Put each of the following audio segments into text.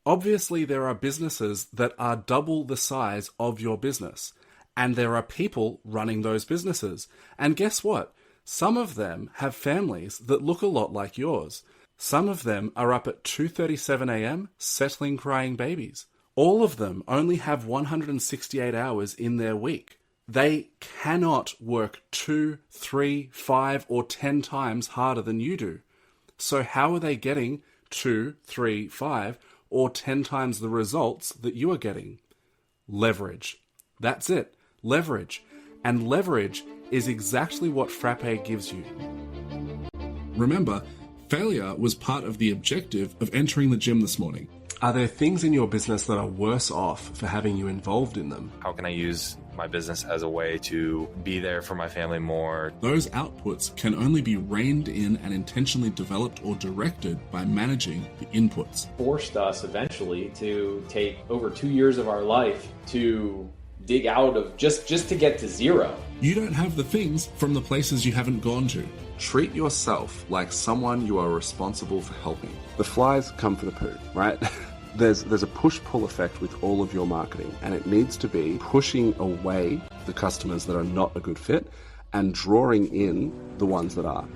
Obviously, there are businesses that are double the size of your business, and there are people running those businesses. And guess what? Some of them have families that look a lot like yours. Some of them are up at 2:37 a.m. settling crying babies. All of them only have 168 hours in their week. They cannot work 2, 3, 5, or 10 times harder than you do. So how are they getting 2, 3, 5, or 10 times the results that you are getting? Leverage. That's it. Leverage. And leverage is exactly what Frappe gives you. Remember, failure was part of the objective of entering the gym this morning. Are there things in your business that are worse off for having you involved in them? How can I use my business as a way to be there for my family more? Those outputs can only be reined in and intentionally developed or directed by managing the inputs. Forced us eventually to take over 2 years of our life to dig out of just to get to zero. You don't have the things from the places you haven't gone to. Treat yourself like someone you are responsible for helping. The flies come for the poo, right? There's a push-pull effect with all of your marketing, and it needs to be pushing away the customers that are not a good fit and drawing in the ones that are.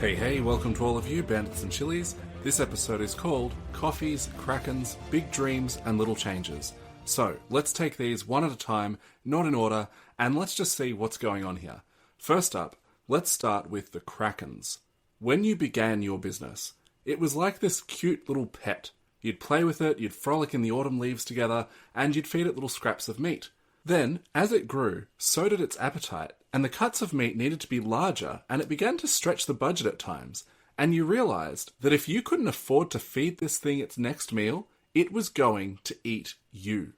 Hey, welcome to all of you, bandits and chilies. This episode is called Coffees, Krakens, Big Dreams and Little Changes. So, let's take these one at a time, not in order, and let's just see what's going on here. First up, let's start with the Krakens. When you began your business, it was like this cute little pet. You'd play with it, you'd frolic in the autumn leaves together, and you'd feed it little scraps of meat. Then, as it grew, so did its appetite, and the cuts of meat needed to be larger, and it began to stretch the budget at times. And you realized that if you couldn't afford to feed this thing its next meal, it was going to eat you.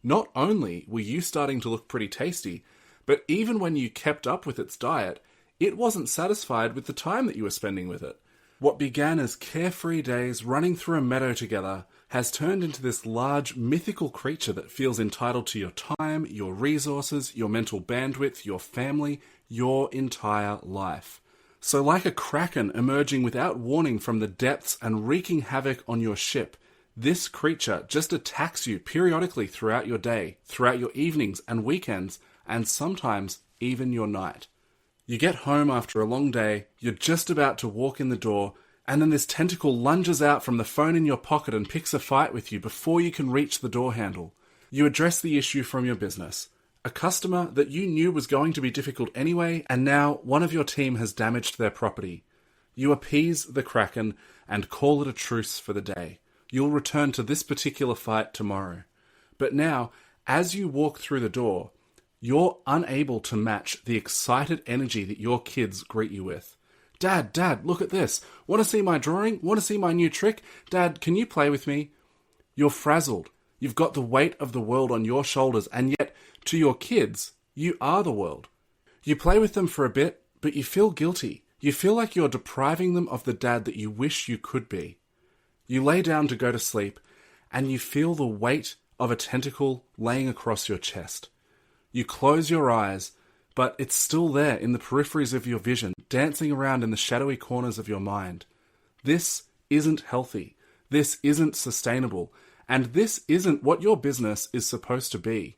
Not only were you starting to look pretty tasty, but even when you kept up with its diet, it wasn't satisfied with the time that you were spending with it. What began as carefree days running through a meadow together has turned into this large mythical creature that feels entitled to your time, your resources, your mental bandwidth, your family, your entire life. So like a kraken emerging without warning from the depths and wreaking havoc on your ship, this creature just attacks you periodically throughout your day, throughout your evenings and weekends, and sometimes even your night. You get home after a long day, you're just about to walk in the door, and then this tentacle lunges out from the phone in your pocket and picks a fight with you before you can reach the door handle. You address the issue from your business. A customer that you knew was going to be difficult anyway, and now one of your team has damaged their property. You appease the Kraken and call it a truce for the day. You'll return to this particular fight tomorrow. But now, as you walk through the door, you're unable to match the excited energy that your kids greet you with. Dad, look at this. Want to see my drawing? Want to see my new trick? Dad, can you play with me? You're frazzled. You've got the weight of the world on your shoulders, and yet, to your kids, you are the world. You play with them for a bit, but you feel guilty. You feel like you're depriving them of the dad that you wish you could be. You lay down to go to sleep, and you feel the weight of a tentacle laying across your chest. You close your eyes, but it's still there in the peripheries of your vision, dancing around in the shadowy corners of your mind. This isn't healthy. This isn't sustainable. And this isn't what your business is supposed to be.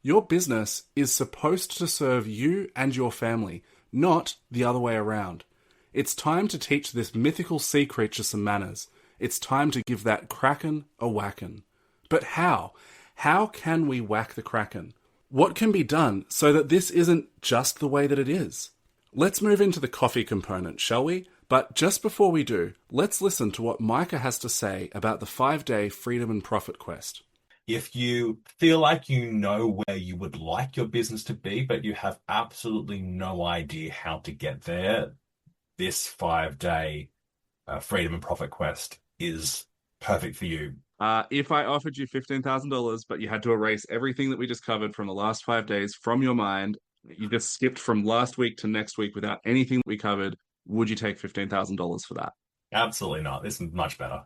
Your business is supposed to serve you and your family, not the other way around. It's time to teach this mythical sea creature some manners. It's time to give that Kraken a whackin'. But how? How can we whack the Kraken? What can be done so that this isn't just the way that it is? Let's move into the coffee component, shall we? But just before we do, let's listen to what Micah has to say about the 5-day freedom and profit quest. If you feel like you know where you would like your business to be, but you have absolutely no idea how to get there, this 5-day freedom and profit quest is perfect for you. If I offered you $15,000, but you had to erase everything that we just covered from the last 5 days from your mind, you just skipped from last week to next week without anything that we covered, would you take $15,000 for that? Absolutely not. This is much better.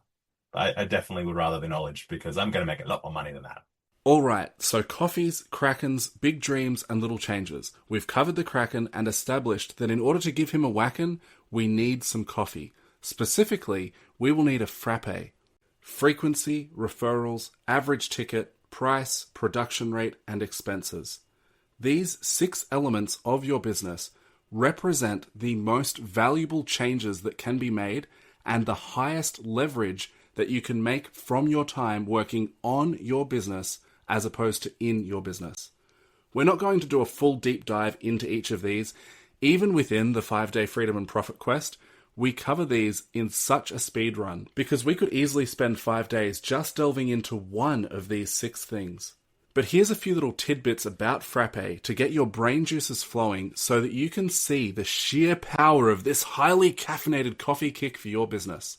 I definitely would rather the knowledge because I'm going to make a lot more money than that. All right, so coffees, Krakens, big dreams, and little changes. We've covered the Kraken and established that in order to give him a whackin', we need some coffee. Specifically, we will need a frappe. frequency, referrals, average ticket, price, production rate, and expenses. These 6 elements of your business represent the most valuable changes that can be made and the highest leverage that you can make from your time working on your business as opposed to in your business. We're not going to do a full deep dive into each of these. Even within the 5-day Freedom and Profit Quest, we cover these in such a speed run because we could easily spend 5 days just delving into one of these 6 things. But here's a few little tidbits about Frappe to get your brain juices flowing so that you can see the sheer power of this highly caffeinated coffee kick for your business.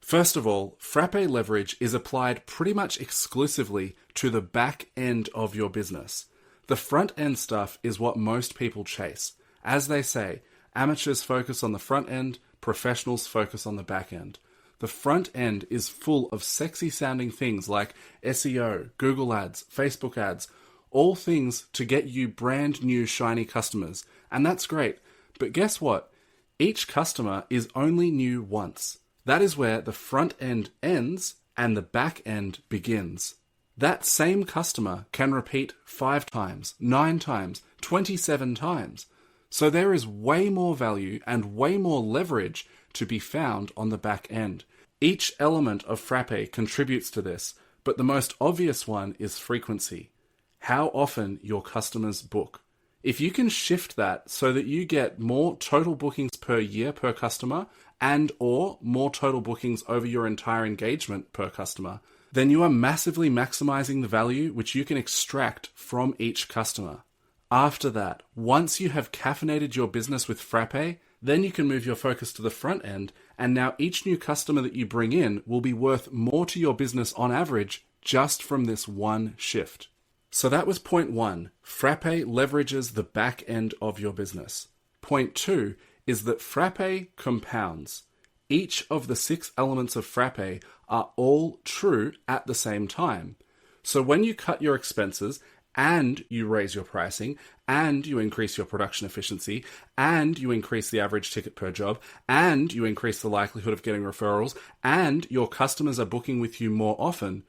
First of all, Frappe leverage is applied pretty much exclusively to the back end of your business. The front end stuff is what most people chase. As they say, amateurs focus on the front end, professionals focus on the back end. The front end is full of sexy sounding things like SEO, Google ads, Facebook ads, all things to get you brand new shiny customers. And that's great. But guess what? Each customer is only new once. That is where the front end ends and the back end begins. That same customer can repeat 5 times, 9 times, 27 times. So there is way more value and way more leverage to be found on the back end. Each element of Frappe contributes to this, but the most obvious one is frequency. How often your customers book. If you can shift that so that you get more total bookings per year per customer and or more total bookings over your entire engagement per customer, then you are massively maximizing the value which you can extract from each customer. After that, once you have caffeinated your business with Frappe, then you can move your focus to the front end, and now each new customer that you bring in will be worth more to your business on average just from this one shift. So that was point 1. Frappe leverages the back end of your business. Point 2 is that Frappe compounds. Each of the 6 elements of Frappe are all true at the same time. So when you cut your expenses and you raise your pricing, and you increase your production efficiency, and you increase the average ticket per job, and you increase the likelihood of getting referrals, and your customers are booking with you more often,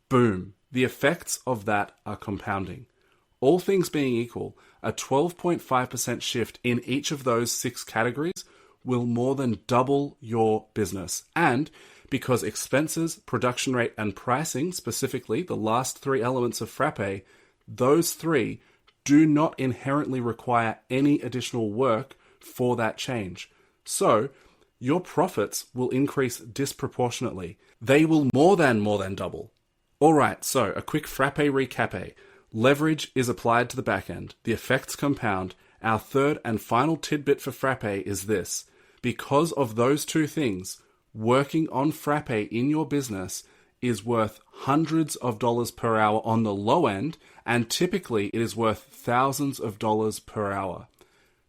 boom, the effects of that are compounding. All things being equal, a 12.5% shift in each of those 6 categories will more than double your business. And because expenses, production rate, and pricing, specifically the last 3 elements of Frappe, those 3 do not inherently require any additional work for that change. So your profits will increase disproportionately. They will more than double. All right, so a quick Frappe recappe. Leverage is applied to the back end. The effects compound. Our third and final tidbit for Frappe is this. Because of those 2 things, working on Frappe in your business is worth hundreds of dollars per hour on the low end, and typically it is worth thousands of dollars per hour.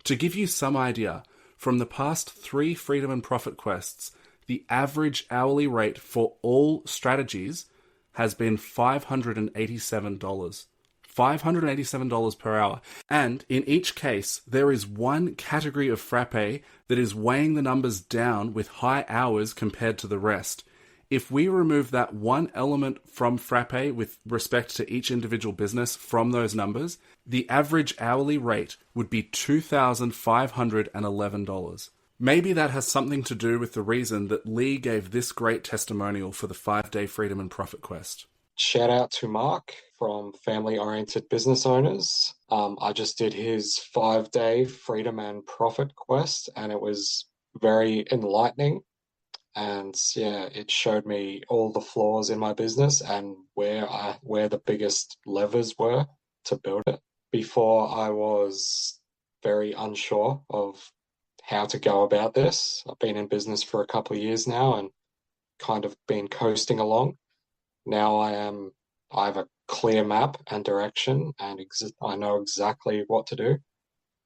To give you some idea, from the past 3 Freedom and Profit Quests, the average hourly rate for all strategies has been $587. $587 per hour. And in each case, there is one category of Frappe that is weighing the numbers down with high hours compared to the rest. If we remove that one element from Frappe with respect to each individual business from those numbers, the average hourly rate would be $2,511. Maybe that has something to do with the reason that Lee gave this great testimonial for the 5-day Freedom and Profit Quest. Shout out to Mark from Family Oriented Business Owners. I just did his 5-day Freedom and Profit Quest, and it was very enlightening. And yeah, it showed me all the flaws in my business and where the biggest levers were to build it. Before, I was very unsure of how to go about this. I've been in business for a couple of years now and kind of been coasting along. Now I have a clear map and direction, and I know exactly what to do.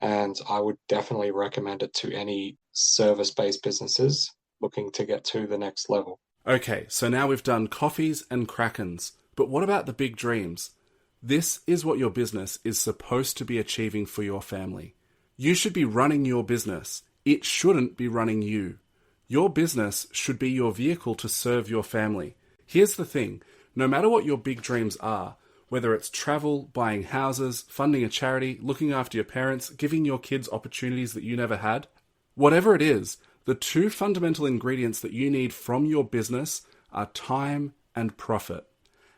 And I would definitely recommend it to any service-based businesses looking to get to the next level. Okay, so now we've done coffees and Krakens, but what about the big dreams? This is what your business is supposed to be achieving for your family. You should be running your business. It shouldn't be running you. Your business should be your vehicle to serve your family. Here's the thing, no matter what your big dreams are, whether it's travel, buying houses, funding a charity, looking after your parents, giving your kids opportunities that you never had, whatever it is, the two fundamental ingredients that you need from your business are time and profit.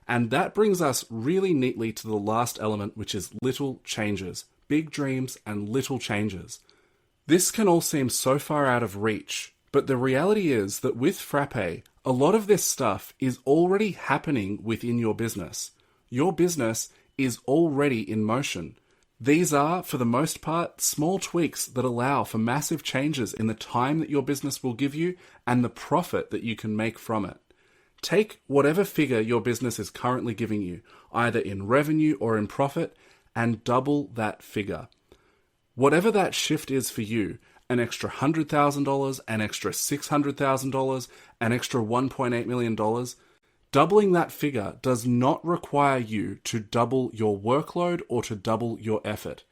And that brings us really neatly to the last element, which is little changes. Big dreams and little changes. This can all seem so far out of reach, but the reality is that with Frappe, a lot of this stuff is already happening within your business. Your business is already in motion. These are, for the most part, small tweaks that allow for massive changes in the time that your business will give you and the profit that you can make from it. Take whatever figure your business is currently giving you, either in revenue or in profit, and double that figure. Whatever that shift is for you, an extra $100,000, an extra $600,000, an extra $1.8 million, doubling that figure does not require you to double your workload or to double your effort.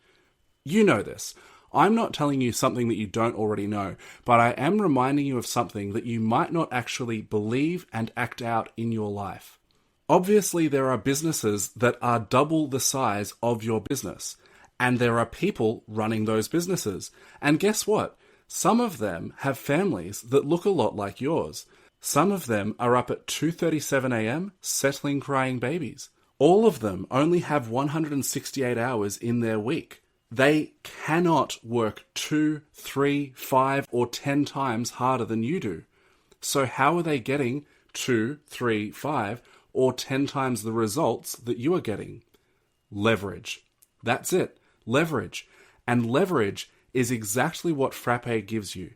You know this. I'm not telling you something that you don't already know, but I am reminding you of something that you might not actually believe and act out in your life. Obviously, there are businesses that are double the size of your business, and there are people running those businesses. And guess what? Some of them have families that look a lot like yours. Some of them are up at 2:37 a.m. settling crying babies. All of them only have 168 hours in their week. They cannot work 2, 3, 5, or 10 times harder than you do. So how are they getting 2, 3, 5, or 10 times the results that you are getting? Leverage. That's it. Leverage. And leverage is exactly what Frappe gives you.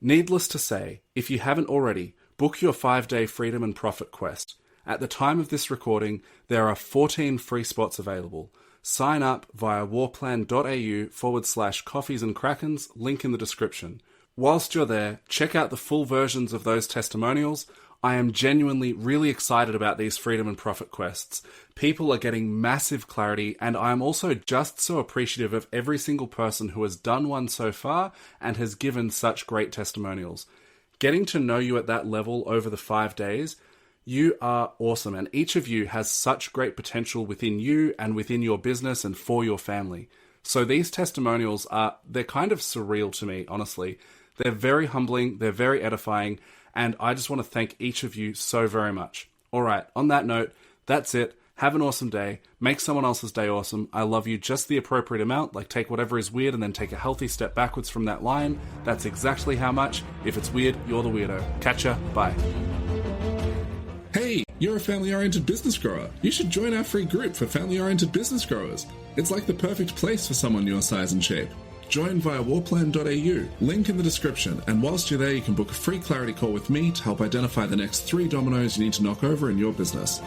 Needless to say, if you haven't already, book your 5-day Freedom and Profit Quest. At the time of this recording, there are 14 free spots available. Sign up via warplan.au/coffees and krakens, link in the description. Whilst you're there, check out the full versions of those testimonials. I am genuinely really excited about these Freedom and Profit Quests. People are getting massive clarity, and I am also just so appreciative of every single person who has done one so far and has given such great testimonials. Getting to know you at that level over the 5 days, you are awesome, and each of you has such great potential within you and within your business and for your family. So these testimonials they're kind of surreal to me, honestly. They're very humbling, they're very edifying, and I just want to thank each of you so very much. All right, on that note, that's it. Have an awesome day. Make someone else's day awesome. I love you just the appropriate amount, like take whatever is weird and then take a healthy step backwards from that line. That's exactly how much. If it's weird, you're the weirdo. Catch ya. Bye. Hey, you're a family-oriented business grower. You should join our free group for family-oriented business growers. It's like the perfect place for someone your size and shape. Join via warplan.au, link in the description, and whilst you're there you can book a free clarity call with me to help identify the next 3 dominoes you need to knock over in your business.